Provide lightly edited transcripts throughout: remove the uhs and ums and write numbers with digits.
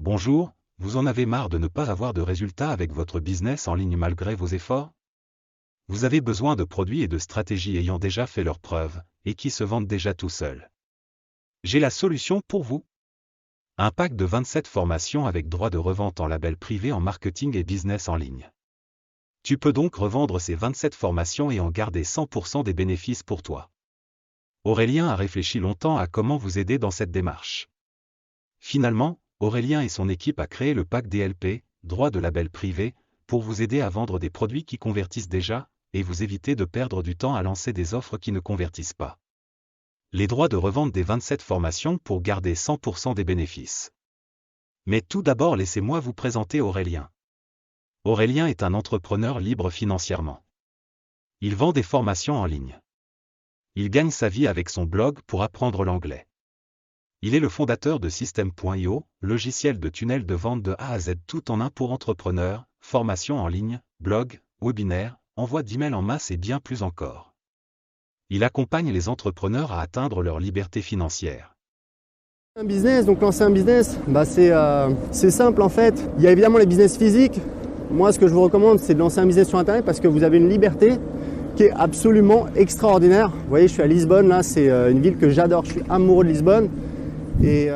Bonjour, vous en avez marre de ne pas avoir de résultats avec votre business en ligne malgré vos efforts? Vous avez besoin de produits et de stratégies ayant déjà fait leurs preuves, et qui se vendent déjà tout seuls. J'ai la solution pour vous. Un pack de 27 formations avec droit de revente en label privé en marketing et business en ligne. Tu peux donc revendre ces 27 formations et en garder 100% des bénéfices pour toi. Aurélien a réfléchi longtemps à comment vous aider dans cette démarche. Finalement, Aurélien et son équipe a créé le pack DLP, droit de label privé, pour vous aider à vendre des produits qui convertissent déjà, et vous éviter de perdre du temps à lancer des offres qui ne convertissent pas. Les droits de revente des 27 formations pour garder 100% des bénéfices. Mais tout d'abord laissez-moi vous présenter Aurélien. Aurélien est un entrepreneur libre financièrement. Il vend des formations en ligne. Il gagne sa vie avec son blog pour apprendre l'anglais. Il est le fondateur de System.io, logiciel de tunnel de vente de A à Z tout en un pour entrepreneurs, formation en ligne, blog, webinaire, envoi d'emails en masse et bien plus encore. Il accompagne les entrepreneurs à atteindre leur liberté financière. Un business, donc lancer un business, c'est simple en fait. Il y a évidemment les business physiques. Moi, ce que je vous recommande, c'est de lancer un business sur Internet parce que vous avez une liberté qui est absolument extraordinaire. Vous voyez, je suis à Lisbonne, là, c'est une ville que j'adore. Je suis amoureux de Lisbonne. Et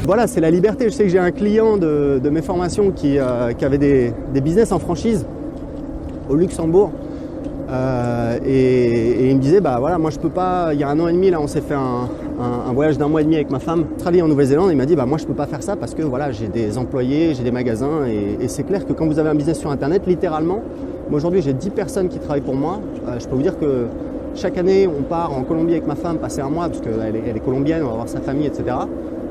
voilà, c'est la liberté. Je sais que j'ai un client de mes formations qui avait des business en franchise au Luxembourg. Et il me disait, bah voilà, moi je peux pas, il y a 1 an et demi, là, on s'est fait un voyage d'1 mois et demi avec ma femme, Australie en Nouvelle-Zélande. Il m'a dit, bah moi je peux pas faire ça parce que voilà, j'ai des employés, j'ai des magasins. Et c'est clair que quand vous avez un business sur Internet, littéralement, moi aujourd'hui j'ai 10 personnes qui travaillent pour moi. Je peux vous dire que chaque année, on part en Colombie avec ma femme, passer 1 mois, parce qu'elle est colombienne, on va voir sa famille, etc.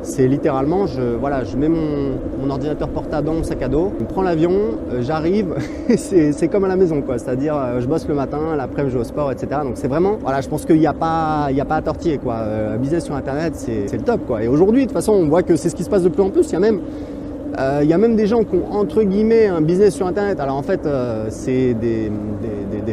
C'est littéralement, je mets mon ordinateur portable dans mon sac à dos, je prends l'avion, j'arrive, c'est comme à la maison, quoi. C'est-à-dire, je bosse le matin, l'après-midi je vais au sport, etc. Donc c'est vraiment, voilà, je pense qu'il n'y a pas à tortiller, quoi. Un business sur Internet, c'est le top, quoi. Et aujourd'hui, de toute façon, on voit que c'est ce qui se passe de plus en plus. Il y a même des gens qui ont, entre guillemets, un business sur Internet. Alors en fait, c'est des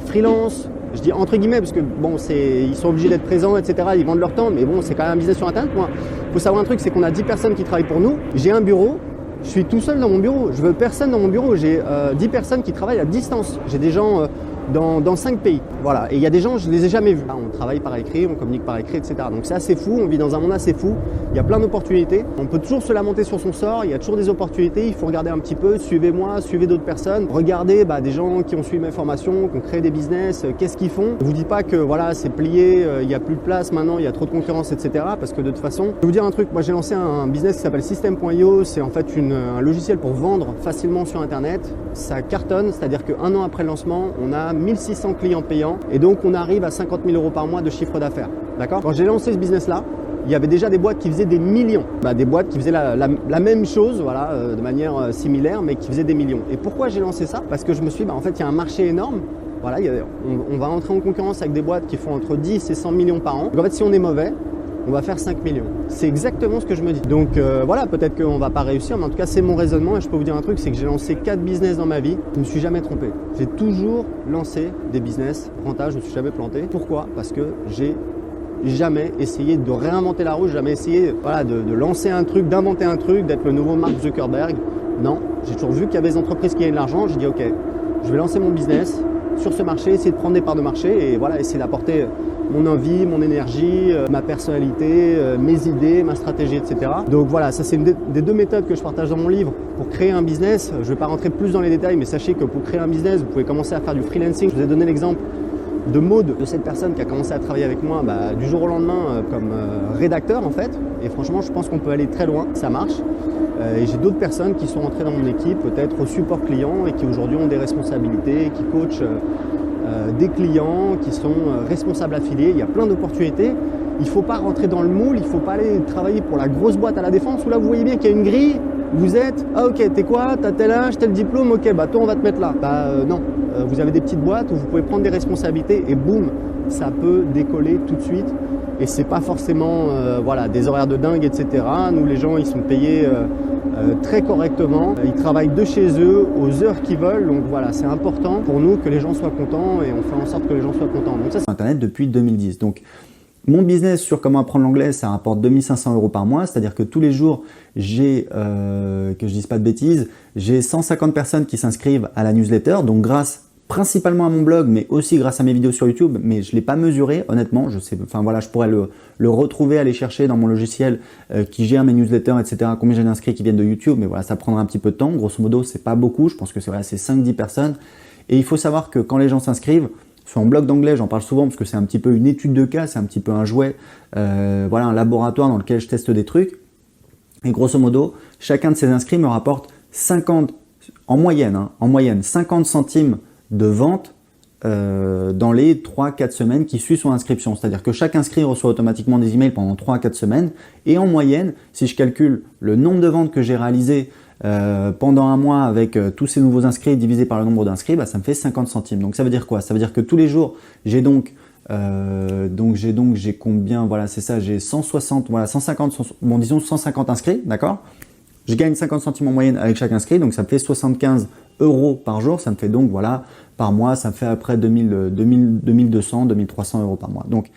freelances. Je dis entre guillemets parce que bon, ils sont obligés d'être présents, etc. Ils vendent leur temps, mais bon, c'est quand même un business sur Internet. Moi, faut savoir un truc, c'est qu'on a 10 personnes qui travaillent pour nous. J'ai un bureau, je suis tout seul dans mon bureau. Je veux personne dans mon bureau. J'ai 10 personnes qui travaillent à distance. J'ai des gens dans 5 pays. Voilà. Et il y a des gens, je les ai jamais vus. On travaille par écrit, on communique par écrit, etc. Donc c'est assez fou. On vit dans un monde assez fou. Il y a plein d'opportunités. On peut toujours se lamenter sur son sort. Il y a toujours des opportunités. Il faut regarder un petit peu. Suivez-moi, suivez d'autres personnes. Regardez des gens qui ont suivi mes formations, qui ont créé des business. Qu'est-ce qu'ils font? Ne vous dites pas que voilà, c'est plié. Il n'y a plus de place maintenant. Il y a trop de concurrence, etc. Parce que de toute façon, je vais vous dire un truc. Moi, j'ai lancé un business qui s'appelle System.io. C'est en fait un logiciel pour vendre facilement sur Internet. Ça cartonne. C'est-à-dire qu'un an après le lancement, on a 1600 clients payants et donc on arrive à 50 000 € par mois de chiffre d'affaires. D'accord? Quand j'ai lancé ce business-là, il y avait déjà des boîtes qui faisaient des millions. Des boîtes qui faisaient la même chose, voilà, de manière similaire, mais qui faisaient des millions. Et pourquoi j'ai lancé ça? Parce que je me suis dit, en fait, il y a un marché énorme. Voilà, on va entrer en concurrence avec des boîtes qui font entre 10 et 100 millions par an. Donc en fait, si on est mauvais, on va faire 5 millions. C'est exactement ce que je me dis. Donc voilà, peut-être qu'on ne va pas réussir, mais en tout cas, c'est mon raisonnement. Et je peux vous dire un truc, c'est que j'ai lancé 4 business dans ma vie. Je ne me suis jamais trompé. J'ai toujours lancé des business rentables, je ne me suis jamais planté. Pourquoi? Parce que j'ai jamais essayé de réinventer la roue, jamais essayé de lancer un truc, d'inventer un truc, d'être le nouveau Mark Zuckerberg. Non, j'ai toujours vu qu'il y avait des entreprises qui gagnaient de l'argent. J'ai dit, ok, je vais lancer mon business sur ce marché, essayer de prendre des parts de marché et voilà, essayer d'apporter mon envie, mon énergie, ma personnalité, mes idées, ma stratégie, etc. Donc voilà, ça c'est une des 2 méthodes que je partage dans mon livre pour créer un business. Je ne vais pas rentrer plus dans les détails, mais sachez que pour créer un business, vous pouvez commencer à faire du freelancing. Je vous ai donné l'exemple de Maud, de cette personne qui a commencé à travailler avec moi du jour au lendemain comme rédacteur en fait. Et franchement, je pense qu'on peut aller très loin, ça marche. Et j'ai d'autres personnes qui sont entrées dans mon équipe, peut-être au support client et qui aujourd'hui ont des responsabilités, qui coachent des clients, qui sont responsables affiliés. Il y a plein d'opportunités. Il ne faut pas rentrer dans le moule, il ne faut pas aller travailler pour la grosse boîte à la défense où là vous voyez bien qu'il y a une grille. Vous êtes, ah ok, t'es quoi? T'as tel âge, tel diplôme, ok, toi on va te mettre là. Non, vous avez des petites boîtes où vous pouvez prendre des responsabilités et boum, ça peut décoller tout de suite. Et c'est pas forcément des horaires de dingue, etc. Nous, les gens, ils sont payés très correctement. Ils travaillent de chez eux aux heures qu'ils veulent. Donc voilà, c'est important pour nous que les gens soient contents et on fait en sorte que les gens soient contents. Donc ça, c'est Internet depuis 2010. Donc mon business sur comment apprendre l'anglais, ça rapporte 2500 € par mois. C'est-à-dire que tous les jours, j'ai, que je dise pas de bêtises, j'ai 150 personnes qui s'inscrivent à la newsletter. Donc grâce principalement à mon blog, mais aussi grâce à mes vidéos sur YouTube, mais je ne l'ai pas mesuré, honnêtement. Je pourrais le retrouver, aller chercher dans mon logiciel qui gère mes newsletters, etc. Combien j'ai d'inscrits qui viennent de YouTube, mais voilà, ça prendra un petit peu de temps. Grosso modo, c'est pas beaucoup. Je pense que c'est 5-10 personnes. Et il faut savoir que quand les gens s'inscrivent, sur mon blog d'anglais, j'en parle souvent parce que c'est un petit peu une étude de cas, c'est un petit peu un jouet, un laboratoire dans lequel je teste des trucs. Et grosso modo, chacun de ces inscrits me rapporte 50, en moyenne, 50 centimes de vente dans les 3-4 semaines qui suivent son inscription. C'est-à-dire que chaque inscrit reçoit automatiquement des emails pendant 3-4 semaines. Et en moyenne, si je calcule le nombre de ventes que j'ai réalisées pendant un mois avec tous ces nouveaux inscrits divisé par le nombre d'inscrits, ça me fait 50 centimes. Donc ça veut dire quoi? Ça veut dire que tous les jours, j'ai combien? Voilà, c'est ça, j'ai 150, disons 150 inscrits, d'accord? Je gagne 50 centimes en moyenne avec chaque inscrit, donc ça me fait 75 € par jour. Ça me fait donc, par mois, ça me fait après 2200, 2300 € par mois. Donc,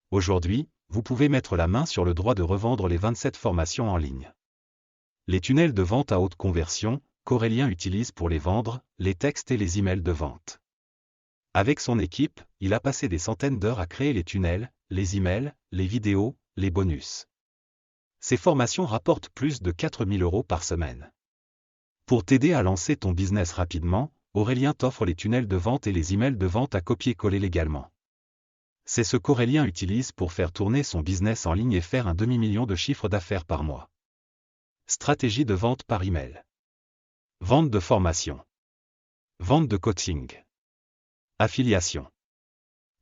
aujourd'hui, vous pouvez mettre la main sur le droit de revendre les 27 formations en ligne. Les tunnels de vente à haute conversion, qu'Aurélien utilise pour les vendre, les textes et les emails de vente. Avec son équipe, il a passé des centaines d'heures à créer les tunnels, les emails, les vidéos, les bonus. Ces formations rapportent plus de 4000 € par semaine. Pour t'aider à lancer ton business rapidement, Aurélien t'offre les tunnels de vente et les emails de vente à copier-coller légalement. C'est ce qu'Aurélien utilise pour faire tourner son business en ligne et faire un demi-million de chiffre d'affaires par mois. Stratégie de vente par email. Vente de formation. Vente de coaching. Affiliation.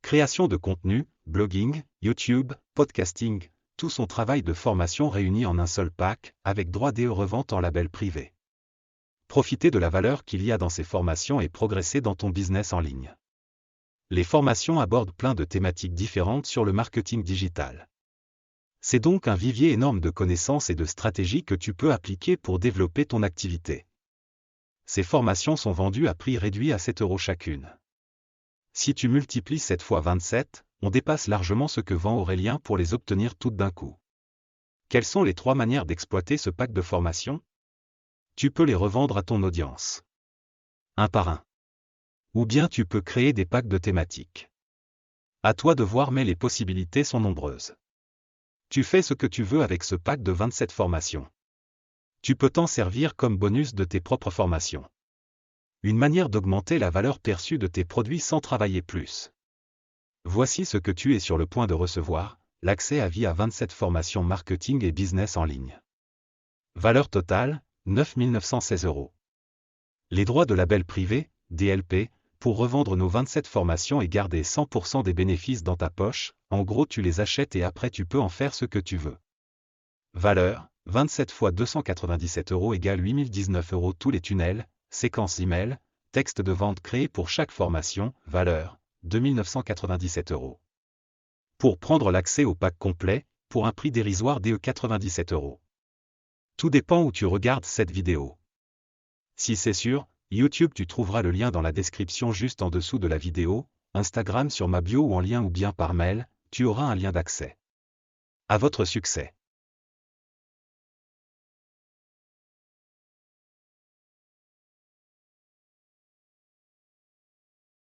Création de contenu, blogging, YouTube, podcasting, tout son travail de formation réuni en un seul pack, avec droit des reventes en label privé. Profitez de la valeur qu'il y a dans ces formations et progressez dans ton business en ligne. Les formations abordent plein de thématiques différentes sur le marketing digital. C'est donc un vivier énorme de connaissances et de stratégies que tu peux appliquer pour développer ton activité. Ces formations sont vendues à prix réduit à 7 € chacune. Si tu multiplies 7 fois 27, on dépasse largement ce que vend Aurélien pour les obtenir toutes d'un coup. Quelles sont les 3 manières d'exploiter ce pack de formation? Tu peux les revendre à ton audience. Un par un. Ou bien tu peux créer des packs de thématiques. À toi de voir, mais les possibilités sont nombreuses. Tu fais ce que tu veux avec ce pack de 27 formations. Tu peux t'en servir comme bonus de tes propres formations. Une manière d'augmenter la valeur perçue de tes produits sans travailler plus. Voici ce que tu es sur le point de recevoir, l'accès à vie à 27 formations marketing et business en ligne. Valeur totale, 9 916 €. Les droits de label privé, DLP, pour revendre nos 27 formations et garder 100% des bénéfices dans ta poche, en gros tu les achètes et après tu peux en faire ce que tu veux. Valeur, 27 x 297 € égale 8019 € tous les tunnels, séquence email, texte de vente créé pour chaque formation, valeur, 2997 €. Pour prendre l'accès au pack complet, pour un prix dérisoire de 97 €. Tout dépend où tu regardes cette vidéo. Si c'est sur YouTube, tu trouveras le lien dans la description juste en dessous de la vidéo, Instagram sur ma bio ou en lien ou bien par mail, tu auras un lien d'accès. À votre succès!